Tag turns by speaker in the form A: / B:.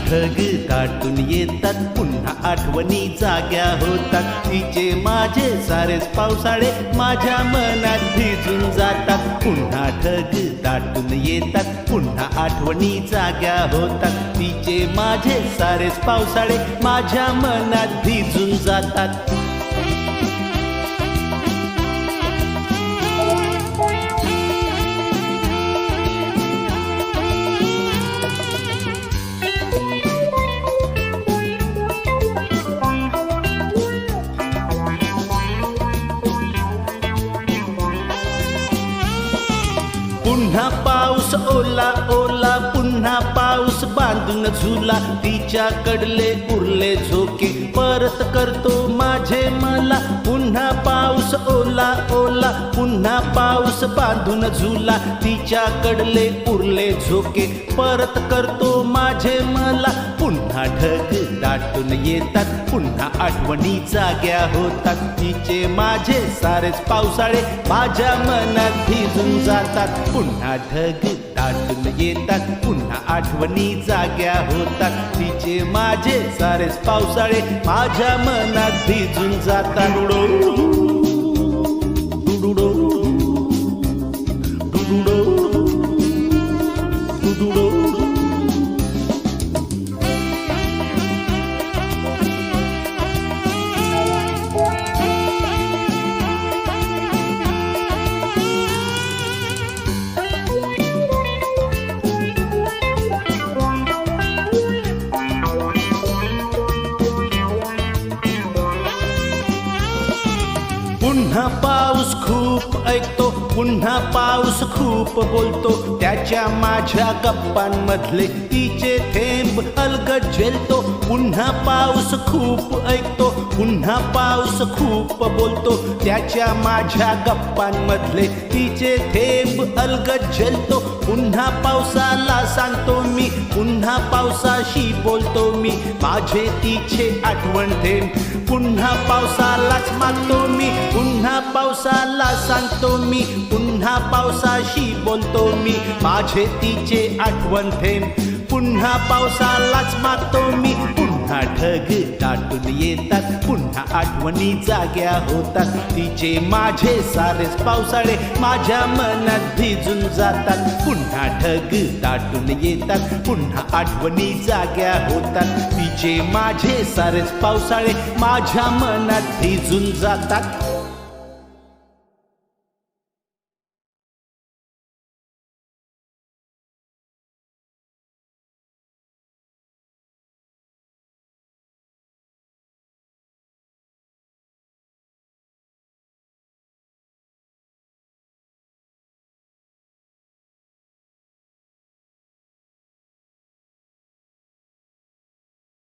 A: ढग दाटून येतात, पुन्हा आठवणी जाग्या होतात. तिचे माझे सारेच पावसाळे माझ्या मनात भिजून जातात. पुन्हा ढग दाटून येतात, पुन्हा आठवणी जाग्या होतात. तिचे माझे सारेच पावसाळे माझ्या मनात भिजून जातात. पुन्हा पाऊस ओला ओला, पुन्हा पाऊस बांधून झुला. तिच्या कडले उरले झोके परत करतो माझे मला. पुन्हा पाऊस ओला ओला, पुन्हा पाऊस बांधून झुला. तिच्या कडले उरले झोके परत करतो माझे मला. पुन्हा ढग दाटून येतात, पुन्हा आठवणी जाग्या होतात. तिचे माझे सारेच पावसाळे माझ्या मनात भिजून जातात. पुन्हा ढग दाटून येतात, पुन्हा आठवणी जाग्या होतात. तिचे माझे सारेच पावसाळे माझ्या मनात भिजून जातात. पुन्हा पाऊस खूप ऐकतो, पुन्हा पाऊस खूप बोलतो. त्याच्या माझ्या गप्पांमधले तिचे थेंब अलगद झेलतो. पुन्हा पाऊस खूप ऐकतो, पुन्हा पाऊस खूप बोलतो. त्याच्या माझ्या गप्पांमधले तिचे थेंब अलगद झेलतो. पुन्हा पावसाला सांगतो मी, पुन्हा पावसाशी बोलतो मी. माझे तिचे आठवण थेंब पुन्हा पावसालाच मागतो मी. पुन्हा पावसाला सांगतो मी, पुन्हा पावसाशी बोलतो मी. माझे तिचे आठवण थेंब पुन्हा पावसालाच मागतो मी. पुन्हा ढग दाटून येतात, पुन्हा आठवणी जाग्या होतात. तिचे माझे सारेच पावसाळे माझ्या मनात भिजून जातात. पुन्हा ढग दाटून येतात, पुन्हा आठवणी जाग्या होतात. तिचे माझे सारेच पावसाळे माझ्या मनात भिजून जातात.